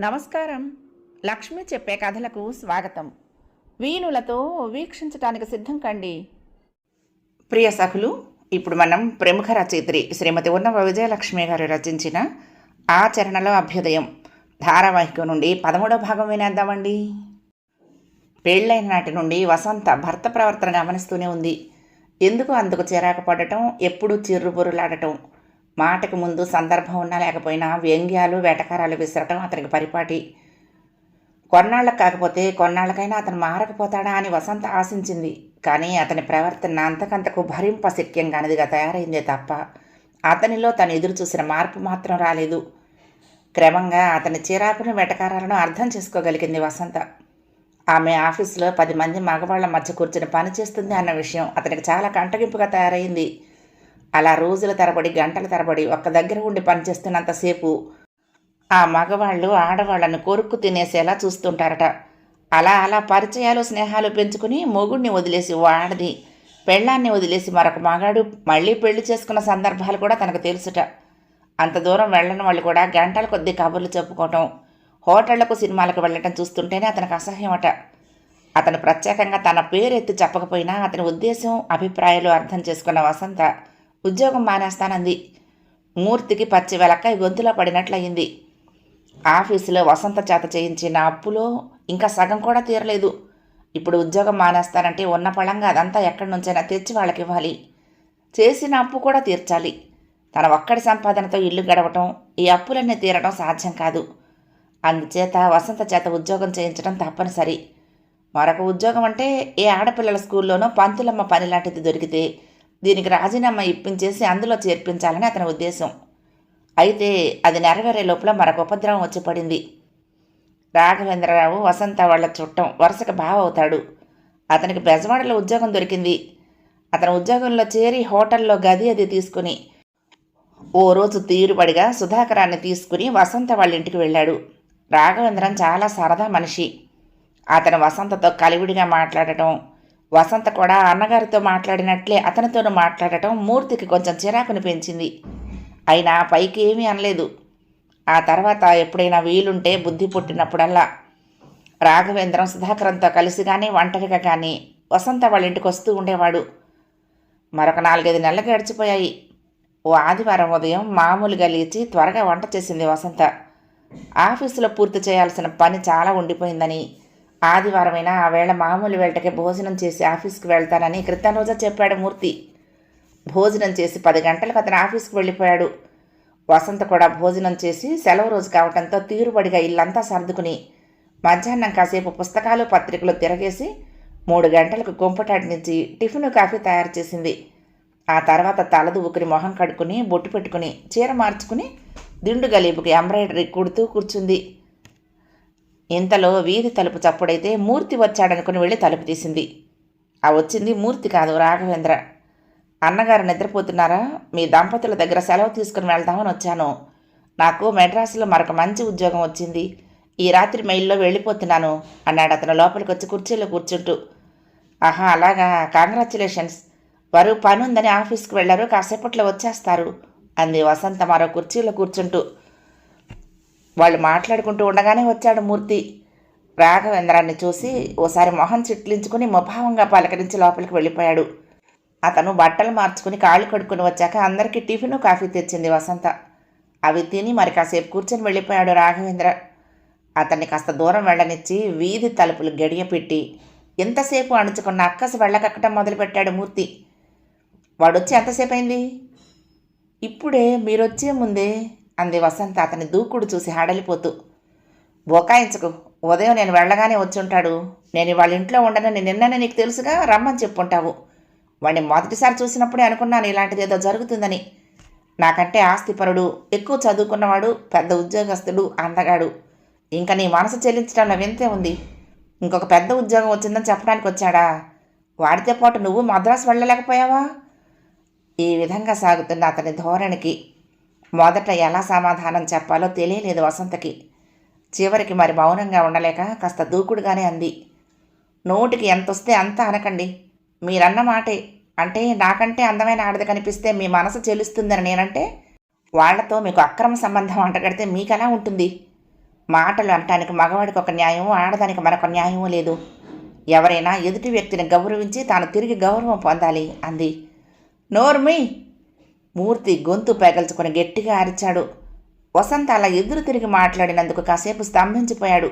నమస్కారం. లక్ష్మి చెప్పే కథలకు స్వాగతం. వీణులతో వీక్షించటానికి సిద్ధం కండి. ప్రియ సఖులు, ఇప్పుడు మనం ప్రముఖ రచయిత్రి శ్రీమతి ఉన్నవ విజయలక్ష్మి గారు రచించిన ఆచరణలో అభ్యుదయం ధారావాహిక నుండి 13వ భాగం వినేద్దామండి. పెళ్ళైన నాటి నుండి వసంత భర్త ప్రవర్తన గమనిస్తూనే ఉంది. ఎందుకు అందుకు చిరాకు పడటం, ఎప్పుడూ చిర్రుబుర్రులాడటం, మాటకు ముందు సందర్భం ఉన్నా లేకపోయినా వ్యంగ్యాలు వెటకారాలు విసరటం అతనికి పరిపాటి. కొన్నాళ్ళకు కాకపోతే కొన్నాళ్ళకైనా అతను మారకపోతాడా అని వసంత ఆశించింది. కానీ అతని ప్రవర్తన అంతకంతకు భరింపశక్యంగానిదిగా తయారైందే తప్ప అతనిలో తను ఎదురు చూసిన మార్పు మాత్రం రాలేదు. క్రమంగా అతని చిరాకును వెటకారాలను అర్థం చేసుకోగలిగింది వసంత. ఆమె ఆఫీసులో 10 మంది మగవాళ్ల మధ్య కూర్చుని పనిచేస్తుంది అన్న విషయం అతనికి చాలా కంటగింపుగా తయారైంది. అలా రోజుల తరబడి గంటల తరబడి ఒక్క దగ్గర ఉండి పనిచేస్తున్నంతసేపు ఆ మగవాళ్ళు ఆడవాళ్లను కొరుక్కు తినేసేలా చూస్తుంటారట. అలా అలా పరిచయాలు స్నేహాలు పెంచుకుని మొగుడిని వదిలేసి వాడది, పెళ్ళాన్ని వదిలేసి మరొక మగాడు మళ్ళీ పెళ్లి చేసుకున్న సందర్భాలు కూడా తనకు తెలుసుట. అంత దూరం వెళ్ళని వాళ్ళు కూడా గంటల కొద్దీ కబుర్లు చెప్పుకోవటం, హోటళ్లకు సినిమాలకు వెళ్ళటం చూస్తుంటేనే అతనికి అసహ్యమట. అతను ప్రత్యేకంగా తన పేరెత్తి చెప్పకపోయినా అతని ఉద్దేశం అభిప్రాయాలు అర్థం చేసుకున్న వసంత ఉద్యోగం మానేస్తానంది. మూర్తికి పచ్చి వెలక్కాయ గొంతులో పడినట్లయింది. ఆఫీసులో వసంత చేత చేయించిన అప్పులో ఇంకా సగం కూడా తీరలేదు. ఇప్పుడు ఉద్యోగం మానేస్తానంటే ఉన్న పళంగా అదంతా ఎక్కడి నుంచైనా తెచ్చి వాళ్ళకి ఇవ్వాలి. చేసిన అప్పు కూడా తీర్చాలి. తన ఒక్కడి సంపాదనతో ఇల్లు గడవటం, ఈ అప్పులన్నీ తీరడం సాధ్యం కాదు. అందుచేత వసంత చేత ఉద్యోగం చేయించడం తప్పనిసరి. మరొక ఉద్యోగం అంటే ఏ ఆడపిల్లల స్కూల్లోనో పంతులమ్మ పని లాంటిది దొరికితే దీనికి రాజీనామా ఇప్పించేసి అందులో చేర్పించాలని అతని ఉద్దేశం. అయితే అది నెరవేరే లోపల మరొక ఉపద్రవం వచ్చి పడింది. రాఘవేంద్రరావు వసంత వాళ్ల చుట్టం, వరుసగా బావ అవుతాడు. అతనికి బెజవాడలో ఉద్యోగం దొరికింది. అతను ఉద్యోగంలో చేరి హోటల్లో గది అది తీసుకుని ఓ రోజు తీరుబడిగా సుధాకరాన్ని తీసుకుని వసంత వాళ్ళ ఇంటికి వెళ్ళాడు. రాఘవేంద్రం చాలా సరదా మనిషి. అతను వసంతతో కలివిడిగా మాట్లాడటం, వసంత కూడా అన్నగారితో మాట్లాడినట్లే అతనితోనూ మాట్లాడటం మూర్తికి కొంచెం చిరాకుని పెంచింది. అయినా పైకి ఏమీ అనలేదు. ఆ తర్వాత ఎప్పుడైనా వీలుంటే బుద్ధి పుట్టినప్పుడల్లా రాఘవేంద్రం సుధాకరంతో కలిసి కానీ ఒంటరిగా కానీ వసంత వాళ్ళ ఇంటికి వస్తూ ఉండేవాడు. మరొక 4-5 నెలలు గడిచిపోయాయి. ఓ ఆదివారం ఉదయం మామూలుగా లేచి త్వరగా వంట చేసింది వసంత. ఆఫీసులో పూర్తి చేయాల్సిన పని చాలా ఉండిపోయిందని, ఆదివారమైనా ఆ వేళ మామూలు వేళటకే భోజనం చేసి ఆఫీస్కి వెళ్తానని క్రితం రోజే చెప్పాడు మూర్తి. భోజనం చేసి 10 గంటలకు అతను ఆఫీస్కి వెళ్ళిపోయాడు. వసంత కూడా భోజనం చేసి సెలవు రోజు కావడంతో తీరుబడిగా ఇల్లంతా సర్దుకుని మధ్యాహ్నం కాసేపు పుస్తకాలు పత్రికలు తిరగేసి 3 గంటలకు కుంపటాడినిచ్చి టిఫిన్ కాఫీ తయారు చేసింది. ఆ తర్వాత తలదువ్వుకుని మొహం కడుక్కుని బొట్టు పెట్టుకుని చీర మార్చుకుని దిండు గలీబుకి ఎంబ్రాయిడరీ కుడుతూ కూర్చుంది. ఇంతలో వీధి తలుపు చప్పుడైతే మూర్తి వచ్చాడనుకుని వెళ్ళి తలుపు తీసింది. ఆ వచ్చింది మూర్తి కాదు, రాఘవేంద్ర. అన్నగారు నిద్రపోతున్నారా? మీ దంపతుల దగ్గర సెలవు తీసుకుని వెళ్దామని వచ్చాను. నాకు మెడ్రాసులో మరొక మంచి ఉద్యోగం వచ్చింది. ఈ రాత్రి మెయిల్లో వెళ్ళిపోతున్నాను అన్నాడు అతను లోపలికి వచ్చి కుర్చీలో కూర్చుంటూ. ఆహా, అలాగా, కంగ్రాచ్యులేషన్స్. వారు పని ఉందని ఆఫీస్కి వెళ్ళారు, కాసేపట్లో వచ్చేస్తారు అంది వసంత మరో కుర్చీలో కూర్చుంటూ. వాళ్ళు మాట్లాడుకుంటూ ఉండగానే వచ్చాడు మూర్తి. రాఘవేంద్రాన్ని చూసి ఓసారి మొహం చిట్లించుకుని ముభావంగా పలకరించి లోపలికి వెళ్ళిపోయాడు. అతను బట్టలు మార్చుకుని కాళ్ళు కడుక్కుని వచ్చాక అందరికీ టిఫిను కాఫీ తెచ్చింది వసంత. అవి తిని మరి కాసేపు కూర్చొని వెళ్ళిపోయాడు రాఘవేంద్ర. అతన్ని కాస్త దూరం వెళ్ళనిచ్చి వీధి తలుపులు గడియ పెట్టి ఎంతసేపు అణుచుకున్న అక్కసి వెళ్ళకక్కడం మొదలుపెట్టాడు మూర్తి. వాడొచ్చి ఎంతసేపు అయింది? ఇప్పుడే, మీరొచ్చే ముందే అంది వసంత అతని దూకుడు చూసి హడలిపోతూ. బొకాయించకు, ఉదయం నేను వెళ్ళగానే వచ్చుంటాడు. నేను వాళ్ళ ఇంట్లో ఉండనని నిన్ననే నీకు తెలుసుగా, రమ్మని చెప్పుంటావు. వాడిని మొదటిసారి చూసినప్పుడే అనుకున్నాను ఇలాంటిది ఏదో జరుగుతుందని. నాకంటే ఆస్తిపరుడు, ఎక్కువ చదువుకున్నవాడు, పెద్ద ఉద్యోగస్తుడు, అందగాడు. ఇంకా నీ మనసు చెల్లించడంలో వింతే ఉంది. ఇంకొక పెద్ద ఉద్యోగం వచ్చిందని చెప్పడానికి వచ్చాడా? వాడితో పాటు నువ్వు మద్రాసు వెళ్ళలేకపోయావా? ఈ విధంగా సాగుతున్న అతని ధోరణికి మొదట ఎలా సమాధానం చెప్పాలో తెలియలేదు వసంతకి. చివరికి మరి మౌనంగా ఉండలేక కాస్త దూకుడుగానే అంది. నోటికి ఎంత వస్తే అంత అనకండి. మీరన్న మాటే, అంటే నాకంటే అందమైన ఆడది కనిపిస్తే మీ మనసు చెలుస్తుందని నేనంటే వాళ్లతో మీకు అక్రమ సంబంధం అంటగడితే మీకెలా ఉంటుంది? మాటలు అనటానికి మగవాడికి ఒక న్యాయం, ఆడదానికి మరొక న్యాయం లేదు. ఎవరైనా ఎదుటి వ్యక్తిని గౌరవించి తాను తిరిగి గౌరవం పొందాలి అంది. నోర్మి! మూర్తి గొంతు పెగల్చుకొని గట్టిగా అరిచాడు. వసంత అలా ఎదురు తిరిగి మాట్లాడినందుకు కాసేపు స్తంభించిపోయాడు.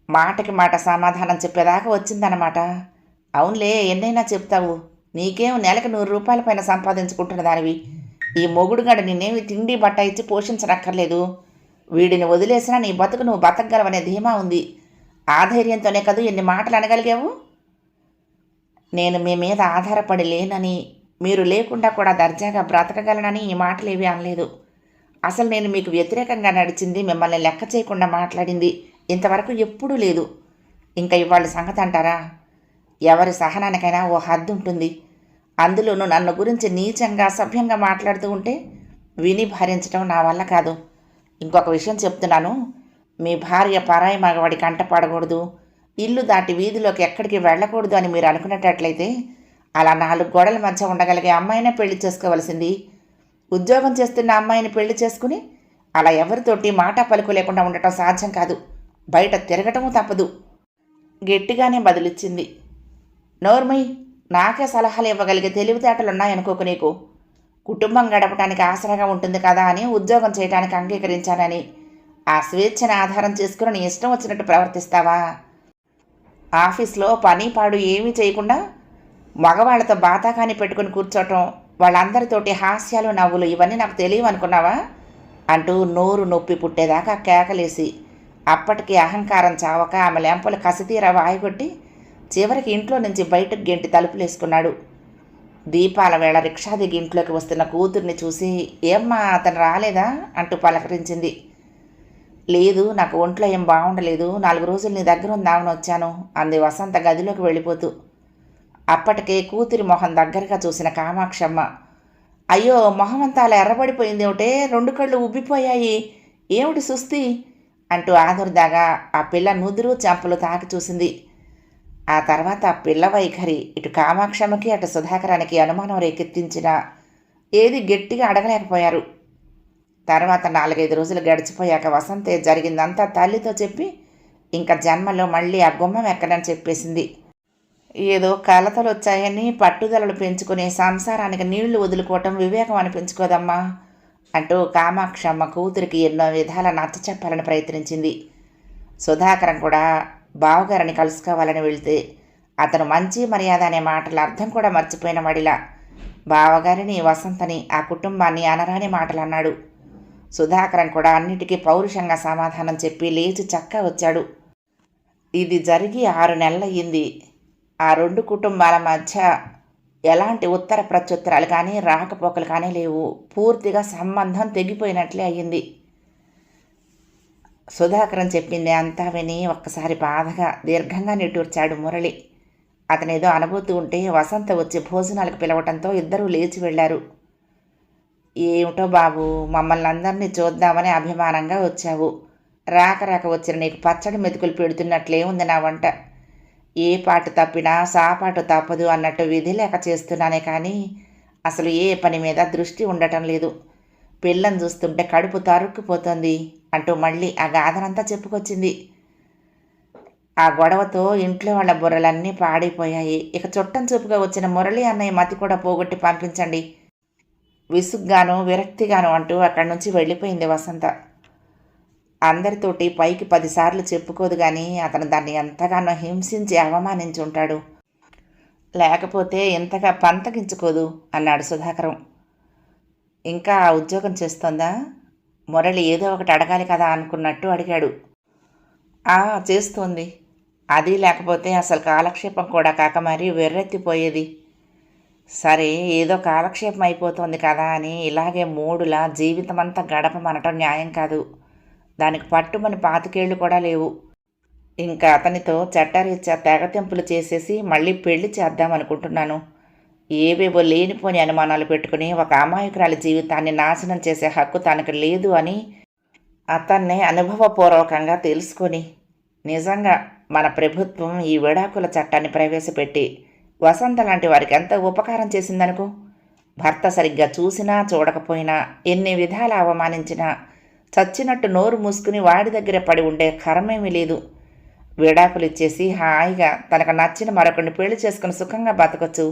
మాటకి మాట సమాధానం చెప్పేదాకా వచ్చిందన్నమాట. అవునులే, ఎన్నైనా చెప్తావు. నీకేం నెలకు 100 రూపాయల పైన సంపాదించుకుంటున్న దానివి. ఈ మొగుడుగాడు నిన్నేమి తిండి బట్ట ఇచ్చి పోషించనక్కర్లేదు. వీడిని వదిలేసినా నీ బతుకు నువ్వు బతకగలవనే ధీమా ఉంది. ఆ ధైర్యంతోనే కదూ ఎన్ని మాటలు అనగలిగావు? నేను మీ మీద ఆధారపడి లేనని, మీరు లేకుండా కూడా దర్జాగా బ్రతకగలనని ఈ మాటలేవి అనలేదు. అసలు నేను మీకు వ్యతిరేకంగా నడిచింది, మిమ్మల్ని లెక్క చేయకుండా మాట్లాడింది ఇంతవరకు ఎప్పుడూ లేదు. ఇంకా ఇవాళ సంగతి అంటారా? ఎవరి సహనానికైనా ఓ హద్దు ఉంటుంది. అందులోనూ నన్ను గురించి నీచంగా అసభ్యంగా మాట్లాడుతూ ఉంటే విని భరించడం నా వల్ల కాదు. ఇంకొక విషయం చెప్తున్నాను. మీ భార్య పరాయి మగవాడి కంట పడకూడదు, ఇల్లు దాటి వీధిలోకి ఎక్కడికి వెళ్ళకూడదు అని మీరు అనుకునేటట్లయితే అలా 4 గోడల మధ్య ఉండగలిగే అమ్మాయినే పెళ్లి చేసుకోవలసింది. ఉద్యోగం చేస్తున్న అమ్మాయిని పెళ్లి చేసుకుని అలా ఎవరితోటి మాట పలుకు లేకుండా ఉండటం సాధ్యం కాదు. బయట తిరగటమూ తప్పదు. గట్టిగానే బదులిచ్చింది. నోర్మై, నాకే సలహాలు ఇవ్వగలిగే తెలివితేటలున్నాయనుకోకు నీకు. కుటుంబం గడపడానికి ఆసరాగా ఉంటుంది కదా అని ఉద్యోగం చేయడానికి అంగీకరించానని ఆ స్వేచ్ఛను ఆధారం చేసుకుని నీ ఇష్టం వచ్చినట్టు ప్రవర్తిస్తావా? ఆఫీస్లో పని పాడు ఏమీ చేయకుండా మగవాళ్లతో బాతాకాని పెట్టుకుని కూర్చోవటం, వాళ్ళందరితోటి హాస్యాలు నవ్వులు ఇవన్నీ నాకు తెలియవు అనుకున్నావా? అంటూ నోరు నొప్పి పుట్టేదాకా కేకలేసి అప్పటికి అహంకారం చావక ఆమె లెంపలు కసితీర వాయిగొట్టి చివరికి ఇంట్లో నుంచి బయటకు గెంటి తలుపులేసుకున్నాడు. దీపాల వేళ రిక్షా దిగి ఇంట్లోకి వస్తున్న కూతుర్ని చూసి, ఏమ్మా అతను రాలేదా అంటూ పలకరించింది. లేదు, నాకు ఒంట్లో ఏం బాగుండలేదు, 4 రోజులు నీ దగ్గర ఉందామని వచ్చాను అంది వసంత గదిలోకి వెళ్ళిపోతూ. అప్పటికే కూతురి మొహం దగ్గరగా చూసిన కామాక్షమ్మ, అయ్యో మొహం అంతా అలా ఎర్రబడిపోయిందేమిటే, 2 కళ్ళు ఉబ్బిపోయాయి, ఏమిటి సుస్తి అంటూ ఆదుర్దాగా ఆ పిల్ల నుదురు చెంపలు తాకి చూసింది. ఆ తర్వాత ఆ పిల్ల వైఖరి ఇటు కామాక్షమ్మకి అటు సుధాకరానికి అనుమానం రేకెత్తించినా ఏది గట్టిగా అడగలేకపోయారు. తర్వాత 4-5 రోజులు గడిచిపోయాక వసంతే జరిగిందంతా తల్లితో చెప్పి ఇంకా జన్మలో మళ్ళీ ఆ గుమ్మం ఎక్కడని చెప్పేసింది. ఏదో కలతలు వచ్చాయని పట్టుదలలు పెంచుకునే సంసారానికి నీళ్లు వదులుకోవటం వివేకం అనిపించుకోదమ్మా అంటూ కామాక్షమ్మ కూతురికి ఎన్నో విధాల నచ్చ చెప్పాలని ప్రయత్నించింది. సుధాకరం కూడా బావగారిని కలుసుకోవాలని వెళితే అతను మంచి మర్యాద అనే మాటల అర్థం కూడా మర్చిపోయిన వాడిలా బావగారిని, వసంతని, ఆ కుటుంబాన్ని అనరాని మాటలు అన్నాడు. సుధాకరం కూడా అన్నిటికీ పౌరుషంగా సమాధానం చెప్పి లేచి చక్కా వచ్చాడు. ఇది జరిగి 6 నెలలయ్యింది. ఆ 2 కుటుంబాల మధ్య ఎలాంటి ఉత్తర ప్రత్యుత్తరాలు కానీ రాకపోకలు కానీ లేవు. పూర్తిగా సంబంధం తెగిపోయినట్లే అయ్యింది. సుధాకరం చెప్పింది అంతా విని ఒక్కసారి బాధగా దీర్ఘంగా నిట్టూర్చాడు మురళి. అతనేదో అనుభూతి ఉంటే వసంత వచ్చి భోజనాలకు పిలవటంతో ఇద్దరూ లేచి వెళ్లారు. ఏమిటో బాబు, మమ్మల్ని అందరినీ చూద్దామని అభిమానంగా వచ్చావు. రాక రాక వచ్చిన నీకు పచ్చడి మెతుకులు పెడుతున్నట్లే ఉంది నా వంట. ఏ పాటు తప్పినా సాపాటు తప్పదు అన్నట్టు విధి లేక చేస్తున్నానే కానీ అసలు ఏ పని మీద దృష్టి ఉండటం లేదు. పిల్లని చూస్తుంటే కడుపు తరుక్కుపోతుంది అంటూ మళ్ళీ ఆ గాథనంతా చెప్పుకొచ్చింది. ఆ గొడవతో ఇంట్లో వాళ్ళ బుర్రలన్నీ పాడైపోయాయి. ఇక చుట్టం చూపుగా వచ్చిన మురళి అన్నయ్య మతి కూడా పోగొట్టి పంపించండి, విసుగ్గాను విరక్తిగాను అంటూ అక్కడి నుంచి వెళ్ళిపోయింది వసంత. అందరితోటి పైకి 10 సార్లు చెప్పుకోదు కానీ అతను దాన్ని ఎంతగానో హింసించి అవమానించి ఉంటాడు. లేకపోతే ఇంతగా పంతగించుకోదు అన్నాడు సుధాకరం. ఇంకా ఉద్యోగం చేస్తోందా? మురళి ఏదో ఒకటి అడగాలి కదా అనుకున్నట్టు అడిగాడు. చేస్తోంది. అది లేకపోతే అసలు కాలక్షేపం కూడా కాక మరీ వెర్రెత్తిపోయేది. సరే, ఏదో కాలక్షేపం అయిపోతుంది కదా అని ఇలాగే మూడులా జీవితమంతా గడపమనటం న్యాయం కాదు. దానికి పట్టుమని 25 ఏళ్ళు కూడా లేవు. ఇంకా అతనితో చట్టరీత్యా తెగతెంపులు చేసేసి మళ్ళీ పెళ్లి చేద్దామనుకుంటున్నాను. ఏవేవో లేనిపోని అనుమానాలు పెట్టుకుని ఒక అమాయకురాలి జీవితాన్ని నాశనం చేసే హక్కు తనకు లేదు అని అతన్నే అనుభవపూర్వకంగా తెలుసుకొని నిజంగా మన ప్రభుత్వం ఈ విడాకుల చట్టాన్ని ప్రవేశపెట్టి వసంత లాంటి వారికి ఎంత ఉపకారం చేసిందనుకో. భర్త సరిగ్గా చూసినా చూడకపోయినా, ఎన్ని విధాల అవమానించినా చచ్చినట్టు నోరు మూసుకుని వాడి దగ్గర పడి ఉండే కర్మేమీ లేదు. విడాకులు ఇచ్చేసి హాయిగా తనకు నచ్చిన మరొకరిని పెళ్లి చేసుకుని సుఖంగా బతకొచ్చు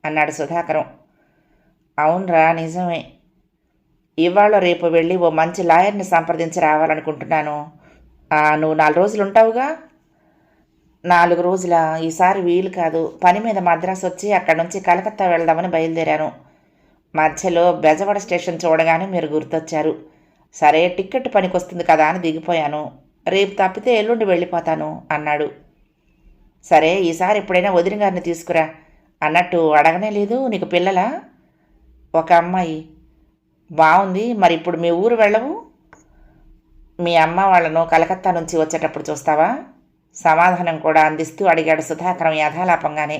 అన్నాడు సుధాకరం. అవునరా, నిజమే. ఇవాళ రేపు వెళ్ళి ఓ మంచి లాయర్ని సంప్రదించి రావాలనుకుంటున్నాను. నువ్వు 4 రోజులు ఉంటావుగా? 4 రోజుల ఈసారి వీలు కాదు. పని మీద మద్రాసు వచ్చి అక్కడి నుంచి కలకత్తా వెళ్దామని బయలుదేరాను. మధ్యలో బెజవాడ స్టేషన్ చూడగానే మీరు గుర్తొచ్చారు. సరే, టిక్కెట్ పనికొస్తుంది కదా అని దిగిపోయాను. రేపు తప్పితే ఎల్లుండి వెళ్ళిపోతాను అన్నాడు. సరే, ఈసారి ఎప్పుడైనా వదిన గారిని తీసుకురా. అన్నట్టు అడగనే లేదు, నీకు పిల్లలా? ఒక అమ్మాయి. బాగుంది. మరి ఇప్పుడు మీ ఊరు వెళ్ళవు? మీ అమ్మ వాళ్ళను కలకత్తా నుంచి వచ్చేటప్పుడు చూస్తావా? సమాధానం కూడా అందిస్తూ అడిగాడు సుధాకరం యథాలాపంగానే.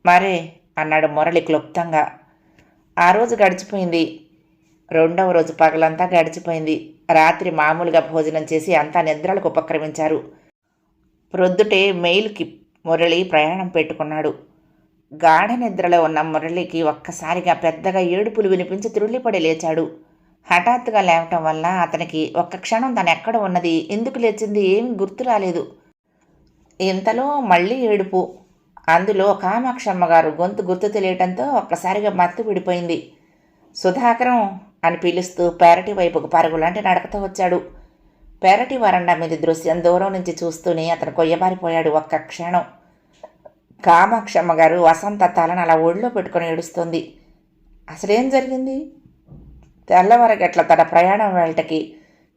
మరే అన్నాడు మురళి క్లుప్తంగా. ఆ రోజు గడిచిపోయింది. 2వ రోజు పగలంతా గడిచిపోయింది. రాత్రి మామూలుగా భోజనం చేసి అంతా నిద్రలకు ఉపక్రమించారు. ప్రొద్దుటే మెయిల్కి మురళి ప్రయాణం పెట్టుకున్నాడు. గాఢ నిద్రలో ఉన్న మురళికి ఒక్కసారిగా పెద్దగా ఏడుపులు వినిపించి త్రుళ్ళిపడి లేచాడు. హఠాత్తుగా లేవటం వల్ల అతనికి ఒక్క క్షణం తను ఎక్కడ ఉన్నది, ఎందుకు లేచింది ఏమీ గుర్తు రాలేదు. ఇంతలో మళ్ళీ ఏడుపు. అందులో కామాక్షమ్మ గారు గొంతు గుర్తు తెలియటంతో ఒక్కసారిగా మత్తు విడిపోయింది. సుధాకరం అని పిలుస్తూ పెరటి వైపుకు పరుగులాంటి నడకతో వచ్చాడు. పెరటి వరండా మీద దృశ్యం దూరం నుంచి చూస్తూనే అతను కొయ్యబారిపోయాడు. ఒక్క క్షణం. కామాక్షమ్మ గారు వసంత తలను అలా ఒళ్ళో పెట్టుకుని ఏడుస్తుంది. అసలేం జరిగింది? తెల్లవారగట్ల తన ప్రయాణం వేళటకి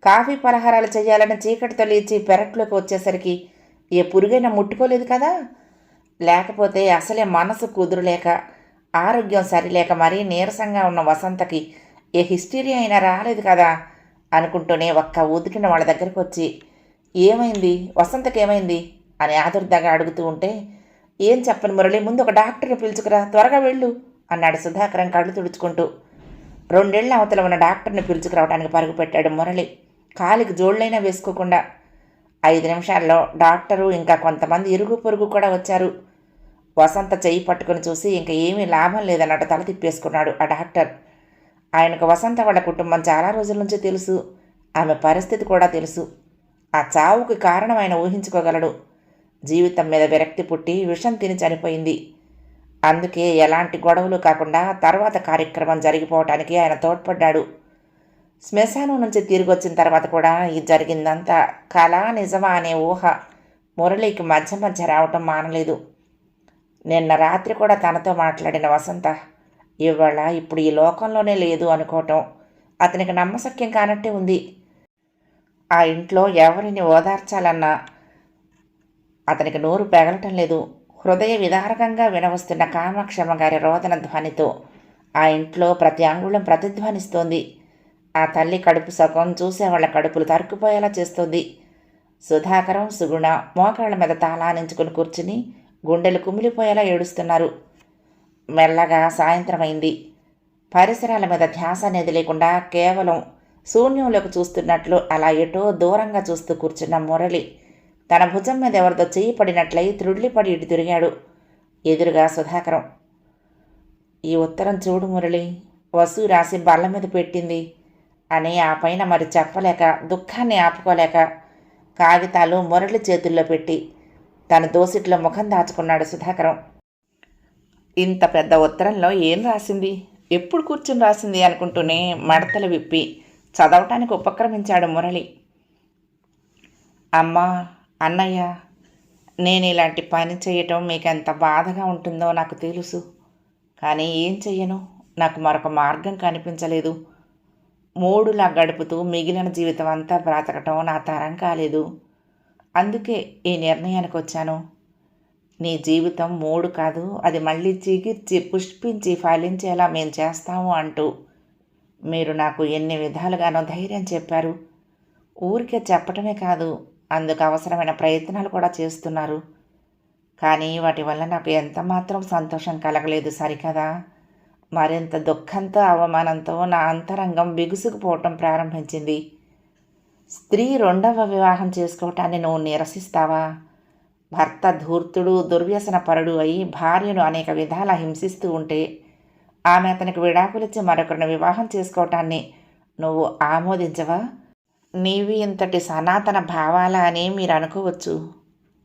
కాఫీ పలహారాలు చేయాలని చీకటితో లేచి పెరట్లోకి వచ్చేసరికి ఏ పురుగైనా ముట్టుకోలేదు కదా? లేకపోతే అసలే మనసు కుదురులేక, ఆరోగ్యం సరిలేక మరీ నీరసంగా ఉన్న వసంతకి ఏ హిస్టీరియా అయినా రాలేదు కదా అనుకుంటూనే ఒక్క ఉదికిన వాళ్ళ దగ్గరికి వచ్చి, ఏమైంది వసంతకి, ఏమైంది అని ఆదుర్దాగా అడుగుతూ ఉంటే, ఏం చెప్పను మురళి, ముందు ఒక డాక్టర్ని పిలుచుకురా, త్వరగా వెళ్ళు అన్నాడు సుధాకరం కళ్ళు తుడుచుకుంటూ. 2 ఏళ్ల అవతల ఉన్న డాక్టర్ని పిలుచుకురావడానికి పరుగు పెట్టాడు మురళి, కాలికి జోళ్ళైనా వేసుకోకుండా. 5 నిమిషాల్లో డాక్టరు ఇంకా కొంతమంది ఇరుగు పొరుగు కూడా వచ్చారు. వసంత చెయ్యి పట్టుకుని చూసి ఇంక ఏమీ లాభం లేదన్నట్టు తల తిప్పేసుకున్నాడు ఆ డాక్టర్. ఆయనకు వసంత వాళ్ళ కుటుంబం చాలా రోజుల నుంచి తెలుసు. ఆమె పరిస్థితి కూడా తెలుసు. ఆ చావుకి కారణం ఆయన ఊహించుకోగలడు. జీవితం మీద విరక్తి పుట్టి విషం తిని చనిపోయింది. అందుకే ఎలాంటి గొడవలు కాకుండా తర్వాత కార్యక్రమం జరిగిపోవటానికి ఆయన తోడ్పడ్డాడు. శ్మశానం నుంచి తిరిగి వచ్చిన తర్వాత కూడా ఈ జరిగిందంతా కళ నిజమా అనే ఊహ మురళికి మధ్య మధ్య రావటం మానలేదు. నిన్న రాత్రి కూడా తనతో మాట్లాడిన వసంత ఇవాళ ఇప్పుడు ఈ లోకంలోనే లేదు అనుకోవటం అతనికి నమ్మశక్యం కానట్టే ఉంది. ఆ ఇంట్లో ఎవరిని ఓదార్చాలన్నా అతనికి నోరు పెగలటం లేదు. హృదయ విదారకంగా వినవస్తున్న కామాక్షమ్మ గారి రోదన ధ్వనితో ఆ ఇంట్లో ప్రతి అంగుళం ప్రతిధ్వనిస్తోంది. ఆ తల్లి కడుపు సగం చూసేవాళ్ల కడుపులు తరుక్కుపోయేలా చేస్తుంది. సుధాకరం, సుగుణ మోకాళ్ల మీద తాళానించుకుని కూర్చుని గుండెలు కుమిలిపోయేలా ఏడుస్తున్నారు. మెల్లగా సాయంత్రమైంది. పరిసరాల మీద ధ్యాస అనేది లేకుండా కేవలం శూన్యంలోకి చూస్తున్నట్లు అలా ఎటో దూరంగా చూస్తూ కూర్చున్న మురళి తన భుజం మీద ఎవరితో చెయ్యి పడినట్లయి త్రుళ్ళిపడి ఇటు తిరిగాడు. ఎదురుగా సుధాకరం. ఈ ఉత్తరం చూడు మురళి, వసు రాసి బల్ల మీద పెట్టింది అని ఆ పైన మరి చెప్పలేక దుఃఖాన్ని ఆపుకోలేక కాగితాలు మురళి చేతుల్లో పెట్టి తన దోసిట్లో ముఖం దాచుకున్నాడు సుధాకరం. ఇంత పెద్ద ఉత్తరంలో ఏం రాసింది, ఎప్పుడు కూర్చుని రాసింది అనుకుంటూనే మడతలు విప్పి చదవటానికి ఉపక్రమించాడు మురళి. అమ్మా, అన్నయ్య, నేను ఇలాంటి పని చేయటం మీకు ఎంత బాధగా ఉంటుందో నాకు తెలుసు. కానీ ఏం చెయ్యను, నాకు మరొక మార్గం కనిపించలేదు. మూడులా గడుపుతూ మిగిలిన జీవితం అంతా బ్రతకటం నా తరం కాలేదు. అందుకే ఈ నిర్ణయానికి వచ్చాను. నీ జీవితం 3 కాదు, అది మళ్ళీ చిగిర్చి పుష్పించి ఫలించేలా మేం చేస్తాము అంటూ మీరు నాకు ఎన్ని విధాలుగానో ధైర్యం చెప్పారు. ఊరికే చెప్పటమే కాదు, అందుకు అవసరమైన ప్రయత్నాలు కూడా చేస్తున్నారు. కానీ వాటి వల్ల నాకు ఎంతమాత్రం సంతోషం కలగలేదు సరికదా. మరింత దుఃఖంతో అవమానంతో నా అంతరంగం బిగుసుకుపోవటం ప్రారంభించింది. స్త్రీ 2వ వివాహం చేసుకోవటాన్ని నువ్వు నిరసిస్తావా? భర్త ధూర్తుడు దుర్వ్యసనపరుడు అయి భార్యను అనేక విధాల హింసిస్తూ ఉంటే ఆమె అతనికి విడాకులిచ్చి మరొకరిని వివాహం చేసుకోవటాన్ని నువ్వు ఆమోదించవా? నీవి ఇంతటి సనాతన భావాలా అని మీరు అనుకోవచ్చు.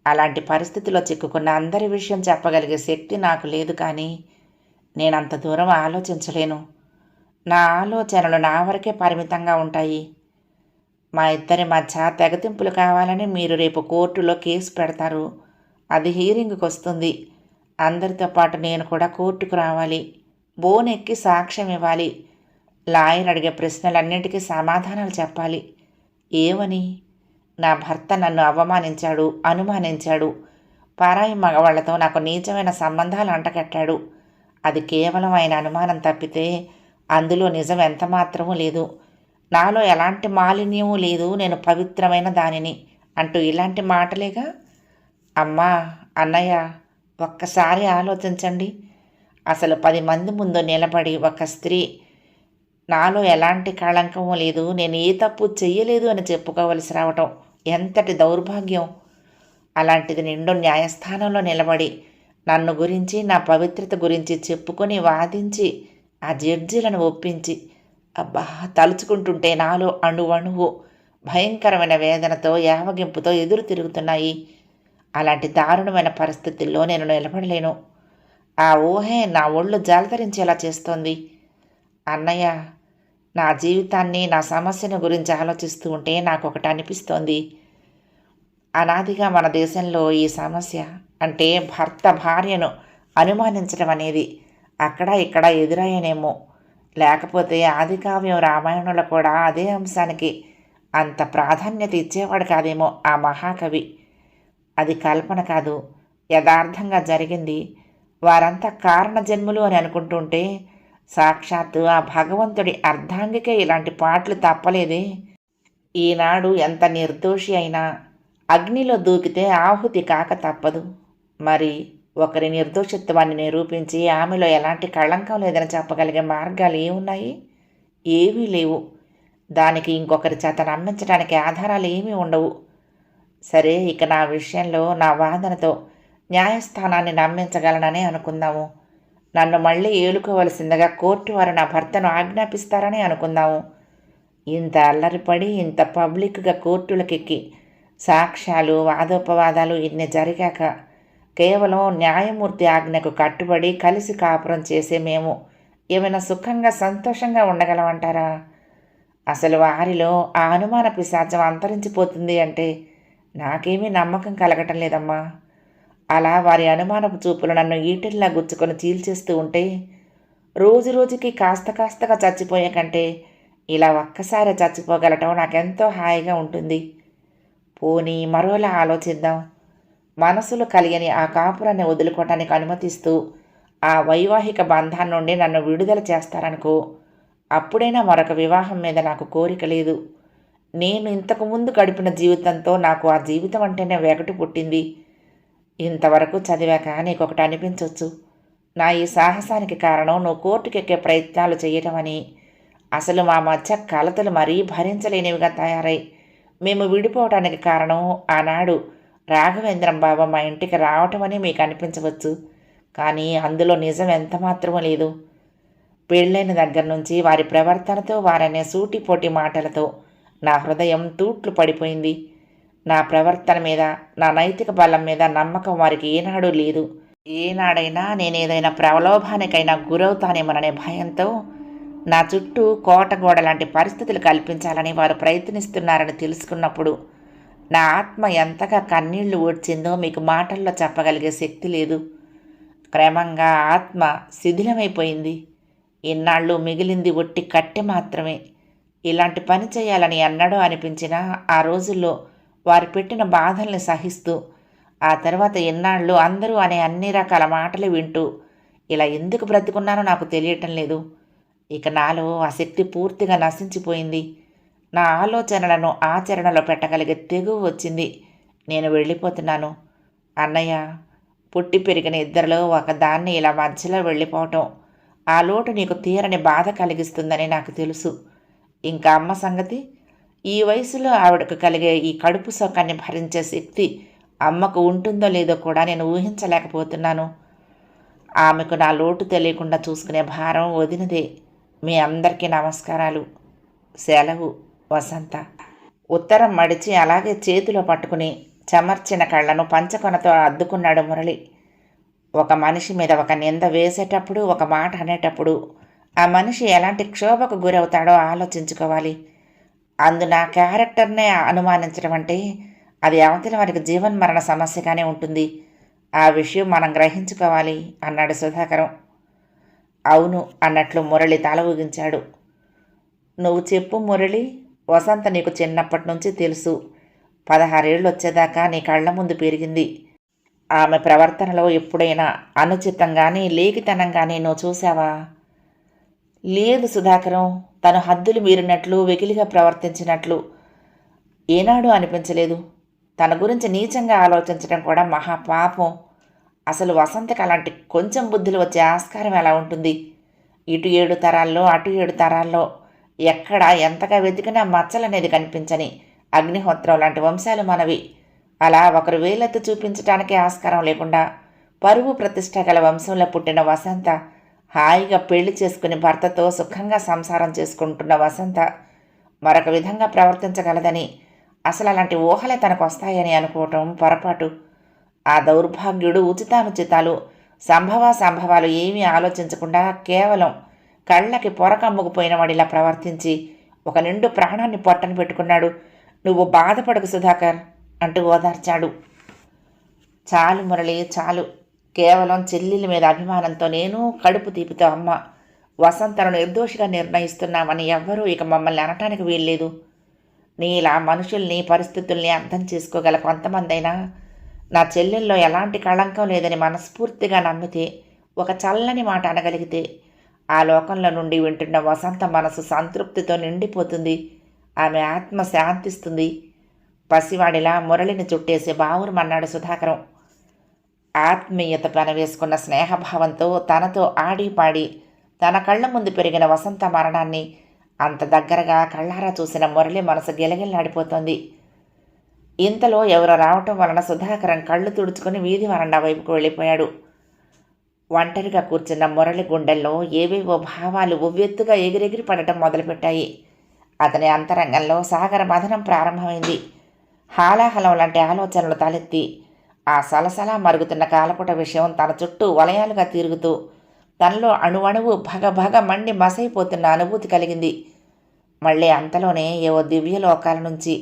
అలాంటి పరిస్థితిలో చిక్కుకున్న అందరి విషయం చెప్పగలిగే శక్తి నాకు లేదు, కానీ నేనంత దూరం ఆలోచించలేను. నా ఆలోచనలు నా వరకే పరిమితంగా ఉంటాయి. మా ఇద్దరి మధ్య తెగతింపులు కావాలని మీరు రేపు కోర్టులో కేసు పెడతారు. అది హీరింగ్కి వస్తుంది. అందరితో పాటు నేను కూడా కోర్టుకు రావాలి. బోనెక్కి సాక్ష్యం ఇవ్వాలి. లాయర్ అడిగే ప్రశ్నలన్నింటికీ సమాధానాలు చెప్పాలి. ఏమని? నా భర్త నన్ను అవమానించాడు, అనుమానించాడు, పరాయి మగవాళ్లతో నాకు నీచమైన సంబంధాలు అంటకట్టాడు. అది కేవలం ఆయన అనుమానం తప్పితే అందులో నిజం ఎంత మాత్రమూ లేదు. నాలో ఎలాంటి మాలిన్యమూ లేదు. నేను పవిత్రమైన దానిని అంటూ ఇలాంటి మాటలేగా. అమ్మా, అన్నయ్య, ఒక్కసారి ఆలోచించండి. అసలు 10 మంది ముందు నిలబడి ఒక స్త్రీ నాలో ఎలాంటి కళంకమూ లేదు, నేను ఏ తప్పు చెయ్యలేదు అని చెప్పుకోవలసి రావటం ఎంతటి దౌర్భాగ్యం. అలాంటిది నిండు న్యాయస్థానంలో నిలబడి నన్ను గురించి, నా పవిత్రత గురించి చెప్పుకొని వాదించి ఆ జడ్జీలను ఒప్పించి, అబ్బా, తలుచుకుంటుంటే నాలో అణువణువు భయంకరమైన వేదనతో, యావగింపుతో ఎదురు తిరుగుతున్నాయి. అలాంటి దారుణమైన పరిస్థితుల్లో నేను నిలబడలేను. ఆ ఊహే నా ఒళ్ళు జాలతరించేలా చేస్తోంది. అన్నయ్య, నా జీవితాన్ని, నా సమస్యను గురించి ఆలోచిస్తూ ఉంటే నాకు ఒకటి అనిపిస్తోంది. అనాదిగా మన దేశంలో ఈ సమస్య అంటే భర్త భార్యను అనుమానించడం అనేది అక్కడ ఇక్కడ ఎదురయ్యేనేమో. లేకపోతే ఆదికావ్యం రామాయణంలో కూడా అదే అంశానికి అంత ప్రాధాన్యత ఇచ్చేవాడు కాదేమో ఆ మహాకవి. అది కల్పన కాదు, యథార్థంగా జరిగింది. వారంతా కారణ జన్ములు అని అనుకుంటుంటే సాక్షాత్తు ఆ భగవంతుడి అర్ధాంగికే ఇలాంటి పాటలు తప్పలేదే. ఈనాడు ఎంత నిర్దోషి అయినా అగ్నిలో దూకితే ఆహుతి కాక తప్పదు. మరి ఒకరి నిర్దోషిత్వాన్ని నిరూపించి ఆమెలో ఎలాంటి కళంకం లేదని చెప్పగలిగే మార్గాలు ఏమున్నాయి? ఏవీ లేవు. దానికి ఇంకొకరి చేత నమ్మించడానికి ఆధారాలు ఏమీ ఉండవు. సరే, ఇక నా విషయంలో నా వాదనతో న్యాయస్థానాన్ని నమ్మించగలనని అనుకుందాము. నన్ను మళ్ళీ ఏలుకోవలసిందిగా కోర్టు వారు నా భర్తను ఆజ్ఞాపిస్తారని అనుకుందాము. ఇంత అల్లరిపడి ఇంత పబ్లిక్గా కోర్టులకెక్కి సాక్ష్యాలు, వాదోపవాదాలు ఇన్ని జరిగాక కేవలం న్యాయమూర్తి ఆజ్ఞకు కట్టుబడి కలిసి కాపురం చేసే మేము ఏమైనా సుఖంగా, సంతోషంగా ఉండగలమంటారా? అసలు వారిలో ఆ అనుమాన పిశాచం అంతరించిపోతుంది అంటే నాకేమీ నమ్మకం కలగటం లేదమ్మా. అలా వారి అనుమానపు చూపులు నన్ను ఈటెల్లా గుచ్చుకొని చీల్చేస్తూ ఉంటే రోజు రోజుకి కాస్త కాస్తగా చచ్చిపోయే కంటే ఇలా ఒక్కసారి చచ్చిపోగలటం నాకెంతో హాయిగా ఉంటుంది. పోనీ మరోలా ఆలోచిద్దాం. మనసులో కలిగని ఆ కాపురాన్ని వదులుకోవటానికి అనుమతిస్తూ ఆ వైవాహిక బంధాన్ని నుండి నన్ను విడుదల చేస్తారనుకో. అప్పుడైనా మరొక వివాహం మీద నాకు కోరిక లేదు. నేను ఇంతకుముందు గడిపిన జీవితంతో నాకు ఆ జీవితం అంటేనే వెగటు పుట్టింది. ఇంతవరకు చదివాక నీకొకటి అనిపించవచ్చు, నా ఈ సాహసానికి కారణం నువ్వు కోర్టుకెక్కే ప్రయత్నాలు చేయటం అని. అసలు మా మధ్య కలతలు మరీ భరించలేనివిగా తయారై మేము విడిపోవటానికి కారణం ఆనాడు రాఘవేంద్రం బాబా మా ఇంటికి రావటం అని మీకు అనిపించవచ్చు. కానీ అందులో నిజం ఎంత మాత్రమూ లేదు. పెళ్ళైన దగ్గర నుంచి వారి ప్రవర్తనతో, వారనే సూటిపోటి మాటలతో నా హృదయం తూట్లు పడిపోయింది. నా ప్రవర్తన మీద, నా నైతిక బలం మీద నమ్మకం వారికి ఏనాడూ లేదు. ఏనాడైనా నేనేదైనా ప్రలోభానికైనా గురవుతానేమోననే భయంతో నా చుట్టూ కోటగోడ లాంటి పరిస్థితులు కల్పించాలని వారు ప్రయత్నిస్తున్నారని తెలుసుకున్నప్పుడు నా ఆత్మ ఎంతగా కన్నీళ్లు ఓడ్చిందో మీకు మాటల్లో చెప్పగలిగే శక్తి లేదు. క్రమంగా ఆత్మ శిథిలమైపోయింది. ఇన్నాళ్ళు మిగిలింది ఒట్టి కట్టె మాత్రమే. ఇలాంటి పని చేయాలని ఎన్నడూ అనిపించినా ఆ రోజుల్లో వారు పెట్టిన బాధల్ని సహిస్తూ, ఆ తర్వాత ఎన్నాళ్ళు అందరూ అనే అన్ని రకాల మాటలు వింటూ ఇలా ఎందుకు బ్రతుకున్నానో నాకు తెలియటం లేదు. ఇక నాలో ఆ శక్తి పూర్తిగా నశించిపోయింది. నా ఆలోచనలను ఆచరణలో పెట్టగలిగే తెగువ వచ్చింది. నేను వెళ్ళిపోతున్నాను. అన్నయ్య, పుట్టి పెరిగిన ఇద్దరిలో ఒకదాన్ని ఇలా మధ్యలో వెళ్ళిపోవటం ఆ లోటు నీకు తీరని బాధ కలిగిస్తుందని నాకు తెలుసు. ఇంకా అమ్మ సంగతి? ఈ వయసులో ఆవిడకు కలిగే ఈ కడుపు సొక్కాన్ని భరించే శక్తి అమ్మకు ఉంటుందో లేదో కూడా నేను ఊహించలేకపోతున్నాను. ఆమెకు నా లోటు తెలియకుండా చూసుకునే భారం వదినదే. మీ అందరికీ నమస్కారాలు. సెలవు. వసంత. ఉత్తరం మడిచి అలాగే చేతిలో పట్టుకుని చెమర్చిన కళ్ళను పంచకొనతో అద్దుకున్నాడు మురళి. ఒక మనిషి మీద ఒక నింద వేసేటప్పుడు, ఒక మాట అనేటప్పుడు ఆ మనిషి ఎలాంటి క్షోభకు గురవుతాడో ఆలోచించుకోవాలి. అందున క్యారెక్టర్నే అనుమానించడం అంటే అది అవతలి వారికి జీవన్మరణ సమస్యగానే ఉంటుంది. ఆ విషయం మనం గ్రహించుకోవాలి అన్నాడు సుధాకరం. అవును అన్నట్లు మురళి తల ఊగించాడు. నువ్వు చెప్పు మురళి. వసంత నీకు చిన్నప్పటి నుంచి తెలుసు. 16 ఏళ్ళు వచ్చేదాకా నీ కళ్ళ ముందు పెరిగింది. ఆమె ప్రవర్తనలో ఎప్పుడైనా అనుచితం కానీ లేఖితనం కానీ నువ్వు చూసావా? లేదు సుధాకరం. తను హద్దులు మీరినట్లు వెకిలిగా ప్రవర్తించినట్లు ఏనాడు అనిపించలేదు. తన గురించి నీచంగా ఆలోచించడం కూడా మహాపాపం. అసలు వసంతకి అలాంటి కొంచెం బుద్ధులు వచ్చే ఆస్కారం ఎలా ఉంటుంది? ఇటు 7 తరాల్లో అటు 7 తరాల్లో ఎక్కడ ఎంతగా వెతికినా మచ్చలనేది కనిపించని అగ్నిహోత్రం లాంటి వంశాలు మనవి. అలా ఒకరు వేలెత్తి చూపించటానికి ఆస్కారం లేకుండా పరువు ప్రతిష్ట గల వంశంలో పుట్టిన వసంత, హాయిగా పెళ్లి చేసుకుని భర్తతో సుఖంగా సంసారం చేసుకుంటున్న వసంత మరొక విధంగా ప్రవర్తించగలదని, అసలు అలాంటి ఊహలే తనకు వస్తాయని అనుకోవటం పొరపాటు. ఆ దౌర్భాగ్యుడు ఉచితానుచితాలు సంభవాలు ఏమీ ఆలోచించకుండా కేవలం కళ్ళకి పొరకమ్ముకుపోయిన వాడిలా ప్రవర్తించి ఒక నిండు ప్రాణాన్ని పొట్టను పెట్టుకున్నాడు. నువ్వు బాధపడకు సుధాకర్ అంటూ ఓదార్చాడు. చాలు మురళి, చాలు. కేవలం చెల్లెల మీద అభిమానంతో నేను, కడుపు తీపితో అమ్మ వసంతను నిర్దోషిగా నిర్ణయిస్తున్నామని ఎవ్వరూ ఇక మమ్మల్ని అనటానికి వీల్లేదు. నీలా మనుషుల్ని, పరిస్థితుల్ని అర్థం చేసుకోగల కొంతమందైనా నా చెల్లెల్లో ఎలాంటి కళంకం లేదని మనస్ఫూర్తిగా నమ్మితే, ఒక చల్లని మాట అనగలిగితే ఆ లోకంలో నుండి వింటున్న వసంత మనసు సంతృప్తితో నిండిపోతుంది. ఆమె ఆత్మ శాంతిస్తుంది. పసివాడిలా మురళిని చుట్టేసి బావురమన్నాడు సుధాకరం. ఆత్మీయత పెనవేసుకున్న స్నేహభావంతో తనతో ఆడిపాడి తన కళ్ళ ముందు పెరిగిన వసంత మరణాన్ని అంత దగ్గరగా కళ్ళారా చూసిన మురళి మనసు గిలగిల్లాడిపోతోంది. ఇంతలో ఎవరో రావటం వలన సుధాకరం కళ్ళు తుడుచుకుని వీధి వరండా వైపుకు వెళ్ళిపోయాడు. ఒంటరిగా కూర్చున్న మురళి గుండెల్లో ఏవేవో భావాలు ఉవ్వెత్తుగా ఎగిరెగిరి పడటం మొదలుపెట్టాయి. అతని అంతరంగంలో సాగర మథనం ప్రారంభమైంది. హాలాహలం లాంటి ఆలోచనలు తలెత్తి ఆ సలసలా మరుగుతున్న కాలపుట విషయం తన చుట్టూ వలయాలుగా తిరుగుతూ తనలో అణువణువు భగభగ మండి మసైపోతున్న అనుభూతి కలిగింది. మళ్ళీ అంతలోనే ఏవో దివ్యలోకాల నుంచి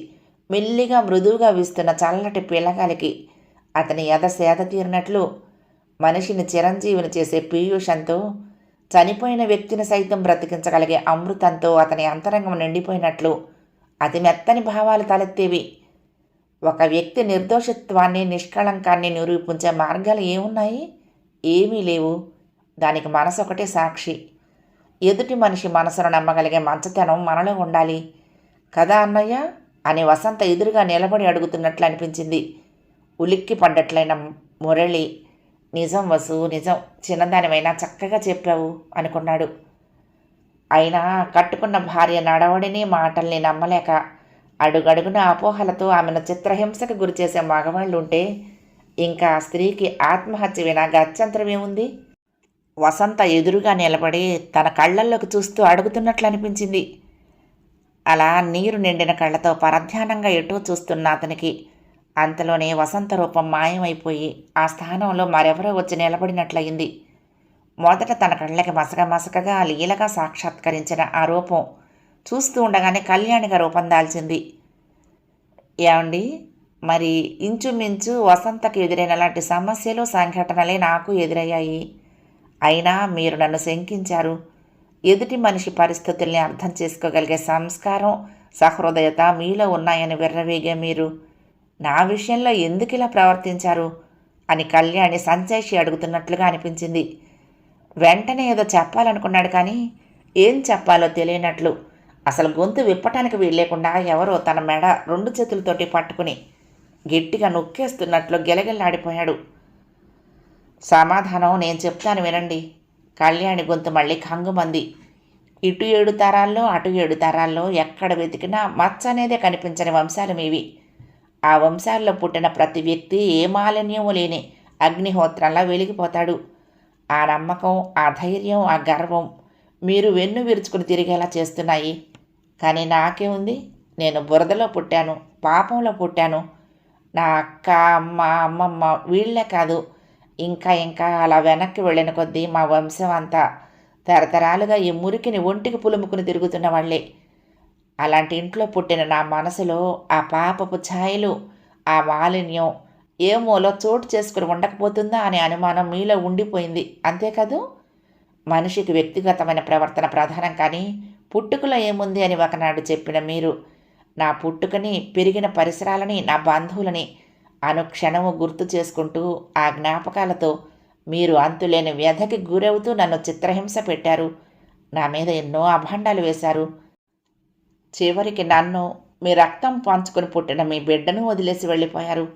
మెల్లిగా మృదువుగా వీస్తున్న చల్లటి పిల్లగాలికి అతని ఎద సేద తీరినట్లు, మనిషిని చిరంజీవిని చేసే పీయూషంతో, చనిపోయిన వ్యక్తిని సైతం బ్రతికించగలిగే అమృతంతో అతని అంతరంగం నిండిపోయినట్లు అతి మెత్తని భావాలు తలెత్తేవి. ఒక వ్యక్తి నిర్దోషత్వాన్ని, నిష్కళంకాన్ని నిరూపించే మార్గాలు ఏమున్నాయి? ఏమీ లేవు. దానికి మనసు ఒకటే సాక్షి. ఎదుటి మనిషి మనసును నమ్మగలిగే మంచతనం మనలో ఉండాలి కదా అన్నయ్య అని వసంత ఎదురుగా నిలబడి అడుగుతున్నట్లు అనిపించింది. ఉలిక్కి పడ్డట్లైన మురళి, నిజం వసు, నిజం. చిన్నదానివైనా చక్కగా చెప్పావు అనుకున్నాడు. అయినా కట్టుకున్న భార్య నడవడిని, మాటల్ని నమ్మలేక అడుగడుగున అపోహలతో ఆమెను చిత్రహింసకు గురిచేసే మగవాళ్ళు ఉంటే ఇంకా స్త్రీకి ఆత్మహత్య వినా గత్యంతరమేముంది? వసంత ఎదురుగా నిలబడి తన కళ్ళల్లోకి చూస్తూ అడుగుతున్నట్లు అనిపించింది. అలా నీరు నిండిన కళ్ళతో పరధ్యానంగా ఎటో చూస్తున్న అతనికి అంతలోనే వసంత రూపం మాయమైపోయి ఆ స్థానంలో మరెవరో వచ్చి నిలబడినట్లయింది. మొదట తన కళ్ళకి మసకగా లీలగా సాక్షాత్కరించిన ఆ రూపం చూస్తూ ఉండగానే కళ్యాణిగా రూపం దాల్చింది. ఏమండి, మరి ఇంచుమించు వసంతకు ఎదురైన లాంటి సమస్యలు, సంఘటనలే నాకు ఎదురయ్యాయి. అయినా మీరు నన్ను శంకించారు. ఎదుటి మనిషి పరిస్థితుల్ని అర్థం చేసుకోగలిగే సంస్కారం, సహృదయత మీలో ఉన్నాయని విర్రవీగే మీరు నా విషయంలో ఎందుకు ఇలా ప్రవర్తించారు అని కళ్యాణి సంజయ్షి అడుగుతున్నట్లుగా అనిపించింది. వెంటనే ఏదో చెప్పాలనుకున్నాడు, కానీ ఏం చెప్పాలో తెలియనట్లు అసలు గొంతు విప్పటానికి వీల్లేకుండా ఎవరో తన మెడ 2 చేతులతోటి పట్టుకుని గట్టిగా నొక్కేస్తున్నట్లు గిలగిల్లాడిపోయాడు. సమాధానం నేను చెప్తాను వినండి. కళ్యాణి గొంతు మళ్ళీ కంగుమంది. ఇటు 7 తరాల్లో అటు 7 తరాల్లో ఎక్కడ వెతికినా మచ్చ అనేదే కనిపించని వంశాలు మీవి. ఆ వంశాల్లో పుట్టిన ప్రతి వ్యక్తి ఏ మాలిన్యము లేని అగ్నిహోత్రంలా వెలిగిపోతాడు. ఆ నమ్మకం, ఆ ధైర్యం, ఆ గర్వం మీరు వెన్ను విరుచుకుని తిరిగేలా చేస్తున్నాయి. కానీ నాకే ఉంది, నేను బురదలో పుట్టాను, పాపంలో పుట్టాను. నా అక్క, అమ్మ, అమ్మమ్మ వీళ్లే కాదు, ఇంకా ఇంకా అలా వెనక్కి వెళ్ళిన కొద్దీ మా వంశం అంతా తరతరాలుగా ఈ మురికిని ఒంటికి పులుముకుని తిరుగుతున్న వాళ్ళే. అలాంటి ఇంట్లో పుట్టిన నా మనసులో ఆ పాపపు ఛాయలు, ఆ మాలిన్యం ఏ మూలో చోటు చేసుకుని ఉండకపోతుందా అనే అనుమానం మీలో ఉండిపోయింది, అంతేకాదు. మనిషికి వ్యక్తిగతమైన ప్రవర్తన ప్రధానం, కానీ పుట్టుకలో ఏముంది అని ఒకనాడు చెప్పిన మీరు నా పుట్టుకని, పెరిగిన పరిసరాలని, నా బంధువులని అనుక్షణము గుర్తు చేసుకుంటూ ఆ జ్ఞాపకాలతో మీరు అంతులేని వ్యధకి గురవుతూ నన్ను చిత్రహింస పెట్టారు. నా మీద ఎన్నో అభాండాలు వేశారు. చివరికి నన్ను, మీ రక్తం పంచుకొని పుట్టిన మీ బిడ్డను వదిలేసి వెళ్ళిపోయారు.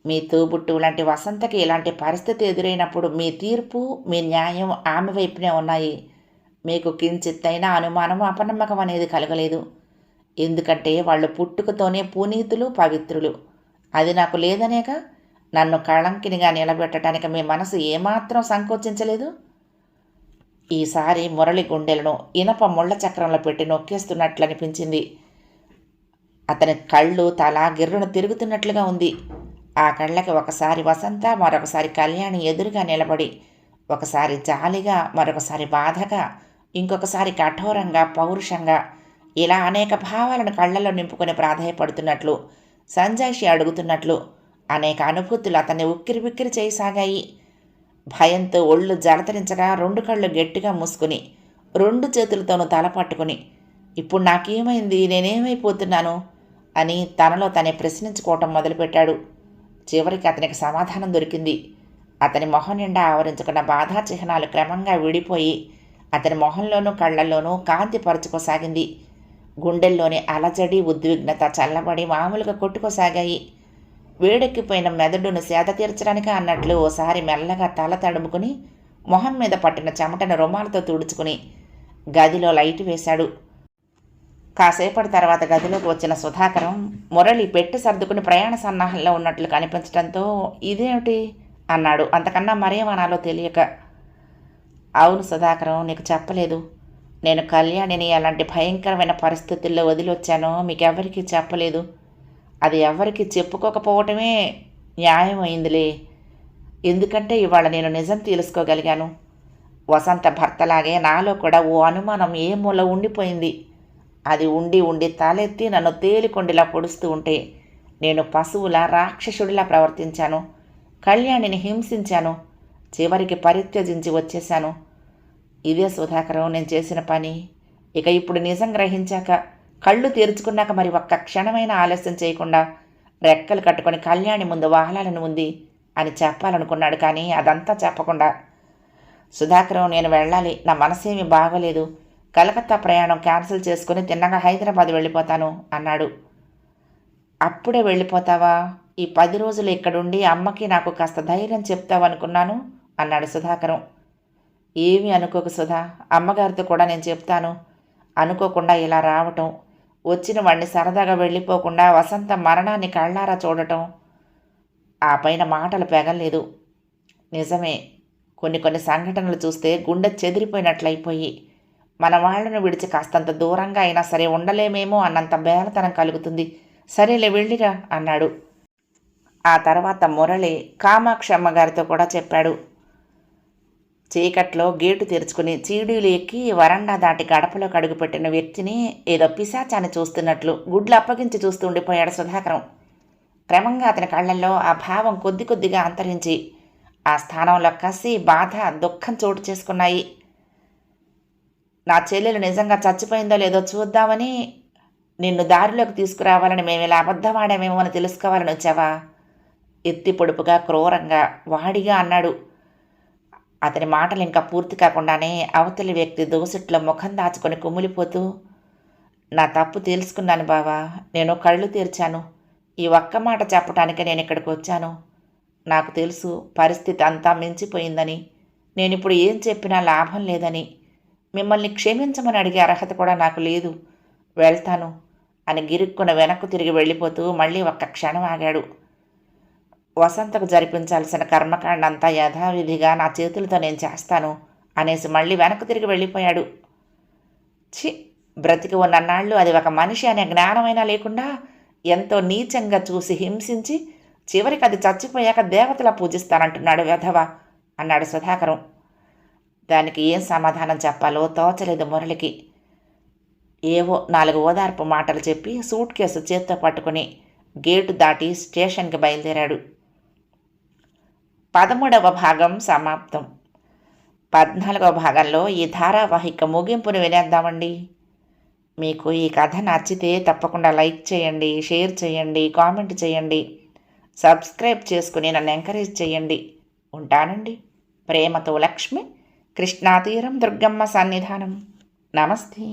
మీ తోబుట్టువు లాంటి వసంతకి ఇలాంటి పరిస్థితి ఎదురైనప్పుడు మీ తీర్పు, మీ న్యాయం ఆమె వైపునే ఉన్నాయి. మీకు కించిత్తైనా అనుమానం, అపనమ్మకం అనేది కలగలేదు. ఎందుకంటే వాళ్ళు పుట్టుకతోనే పునీతులు, పవిత్రులు. అది నాకు లేదనేగా నన్ను కళంకినిగా నిలబెట్టడానికి మీ మనసు ఏమాత్రం సంకోచించలేదు. ఈసారి మురళి గుండెలను ఇనప ముళ్ళ చక్రంలో పెట్టి నొక్కేస్తున్నట్లు అనిపించింది. అతని కళ్ళు, తల గిర్రును తిరుగుతున్నట్లుగా ఉంది. ఆ కళ్ళకి ఒకసారి వసంత, మరొకసారి కళ్యాణి ఎదురుగా నిలబడి, ఒకసారి జాలిగా, మరొకసారి బాధగా, ఇంకొకసారి కఠోరంగా, పౌరుషంగా, ఇలా అనేక భావాలను కళ్ళల్లో నింపుకొని ప్రాధాయపడుతున్నట్లు, సంజాయిషి అడుగుతున్నట్లు అనేక అనుభూతులు అతన్ని ఉక్కిరి చేయసాగాయి. భయంతో ఒళ్ళు జలతరించగా రెండు కళ్ళు గట్టిగా మూసుకుని, రెండు చేతులతోనూ తల పట్టుకుని, ఇప్పుడు నాకేమైంది, నేనేమైపోతున్నాను అని తనలో తనే ప్రశ్నించుకోవటం మొదలుపెట్టాడు. చివరికి అతనికి సమాధానం దొరికింది. అతని మొహం నిండా ఆవరించుకున్న బాధా చిహ్నాలు క్రమంగా విడిపోయి అతని మొహంలోనూ కళ్ళల్లోనూ కాంతి పరుచుకోసాగింది. గుండెల్లోని అలజడి, ఉద్విగ్నత చల్లబడి మామూలుగా కొట్టుకోసాగాయి. వేడెక్కిపోయిన మెదడును సేద తీర్చడానికి అన్నట్లు ఓసారి మెల్లగా తల తడుముకుని మొహం మీద పట్టిన చెమటను రుమాలతో తుడుచుకుని గదిలో లైట్ వేశాడు. కాసేపటి తర్వాత గదిలోకి వచ్చిన సుధాకరం మురళి పెట్టి సర్దుకుని ప్రయాణ సన్నాహంలో ఉన్నట్లు కనిపించడంతో ఇదేమిటి అన్నాడు, అంతకన్నా మరేమనాలో తెలియక. అవును సుధాకరం, నీకు చెప్పలేదు. నేను కళ్యాణిని అలాంటి భయంకరమైన పరిస్థితుల్లో వదిలొచ్చానో మీకెవరికీ చెప్పలేదు. అది ఎవరికి చెప్పుకోకపోవటమే న్యాయమైందిలే. ఎందుకంటే ఇవాళ నేను నిజం తెలుసుకోగలిగాను. వసంత భర్తలాగే నాలో కూడా ఓ అనుమానం ఏ మూల ఉండిపోయింది. అది ఉండి ఉండి తలెత్తి నన్ను తేలికొండిలా పొడుస్తూ ఉంటే నేను పశువులా, రాక్షసుడిలా ప్రవర్తించాను. కళ్యాణిని హింసించాను. చివరికి పరిత్యజించి వచ్చేశాను. ఇదే సుధాకరం నేను చేసిన పని. ఇక ఇప్పుడు నిజం గ్రహించాక, కళ్ళు తెరుచుకున్నాక మరి ఒక్క క్షణమైన ఆలస్యం చేయకుండా రెక్కలు కట్టుకొని కళ్యాణి ముందు వాహనాలను ఉంది అని చెప్పాలనుకున్నాడు. కానీ అదంతా చెప్పకుండా, సుధాకరం నేను వెళ్ళాలి, నా మనసేమీ బాగోలేదు, కలకత్తా ప్రయాణం క్యాన్సిల్ చేసుకుని తిన్నగా హైదరాబాద్ వెళ్ళిపోతాను అన్నాడు. అప్పుడే వెళ్ళిపోతావా? ఈ 10 రోజులు ఇక్కడుండి అమ్మకి నాకు కాస్త ధైర్యం చెప్తావనుకున్నాను అన్నాడు సుధాకరం. ఏమీ అనుకోకు సుధా, అమ్మగారితో కూడా నేను చెప్తాను. అనుకోకుండా ఇలా రావటం, వచ్చిన వాడిని సరదాగా వెళ్ళిపోకుండా వసంత మరణాన్ని కళ్ళారా చూడటం, ఆ పైన మాటలు పెగలేదు. నిజమే, కొన్ని సంఘటనలు చూస్తే గుండె చెదిరిపోయినట్లయిపోయి మన వాళ్లను విడిచి కాస్తంత దూరంగా అయినా సరే ఉండలేమేమో అన్నంత బేలతనం కలుగుతుంది. సరేలే వెళ్ళిరా అన్నాడు. ఆ తర్వాత మురళి కామాక్షి అమ్మగారితో కూడా చెప్పాడు. చీకట్లో గేటు తెరుచుకుని చీడీలు ఎక్కి వరండా దాటి గడపలో కడుగుపెట్టిన వ్యక్తిని ఏదో పిశాచాన్ని చూస్తున్నట్లు గుడ్లు అప్పగించి చూస్తూ ఉండిపోయాడు సుధాకరం. క్రమంగా అతని కళ్ళల్లో ఆ భావం కొద్దిగా అంతరించి ఆ స్థానంలో కసి, బాధ, దుఃఖం చోటు చేసుకున్నాయి. నా చెల్లెలు నిజంగా చచ్చిపోయిందో లేదో చూద్దామని నిన్ను దారిలోకి తీసుకురావాలని మేము ఇలా అబద్ధమాడామేమో అని తెలుసుకోవాలని వచ్చావా? ఎత్తి పొడుపుగా, క్రూరంగా, వాడిగా అన్నాడు. అతని మాటలు ఇంకా పూర్తి కాకుండానే అవతలి వ్యక్తి దోసిట్లో ముఖం దాచుకొని కుమిలిపోతూ, నా తప్పు తెలుసుకున్నాను బావా, నేను కళ్ళు తెరిచాను. ఈ ఒక్క మాట చెప్పటానికి నేను ఇక్కడికి వచ్చాను. నాకు తెలుసు పరిస్థితి అంతా మించిపోయిందని, నేనిప్పుడు ఏం చెప్పినా లాభం లేదని. మిమ్మల్ని క్షమించమని అడిగే అర్హత కూడా నాకు లేదు. వెళ్తాను. అని గిరుక్కున వెనక్కు తిరిగి వెళ్ళిపోతూ మళ్ళీ ఒక్క క్షణం ఆగాడు. వసంతకు జరిపించాల్సిన కర్మకాండ అంతా యథావిధిగా నా చేతులతో నేను చేస్తాను అనేసి మళ్ళీ వెనక్కు తిరిగి వెళ్ళిపోయాడు. ఛీ, బ్రతికి ఉన్నన్నాళ్ళు అది ఒక మనిషి అనే జ్ఞానమైనా లేకుండా ఎంతో నీచంగా చూసి హింసించి చివరికి అది చచ్చిపోయాక దేవతలా పూజిస్తానంటున్నాడు వెధవ అన్నాడు సుధాకరం. దానికి ఏం సమాధానం చెప్పాలో తోచలేదు మురళికి. ఏవో 4 ఓదార్పు మాటలు చెప్పి సూట్ కేసు చేత్తో పట్టుకుని గేటు దాటి స్టేషన్కి బయలుదేరాడు. 13వ భాగం సమాప్తం. 14వ భాగంలో ఈ ధారావాహిక ముగింపును వినేద్దామండి. మీకు ఈ కథ నచ్చితే తప్పకుండా లైక్ చేయండి, షేర్ చేయండి, కామెంట్ చేయండి, సబ్స్క్రైబ్ చేసుకుని నన్ను ఎంకరేజ్ చేయండి. ఉంటానండి. ప్రేమతో లక్ష్మి, కృష్ణాతీరం, దుర్గమ్మ సన్నిధానం. నమస్తే.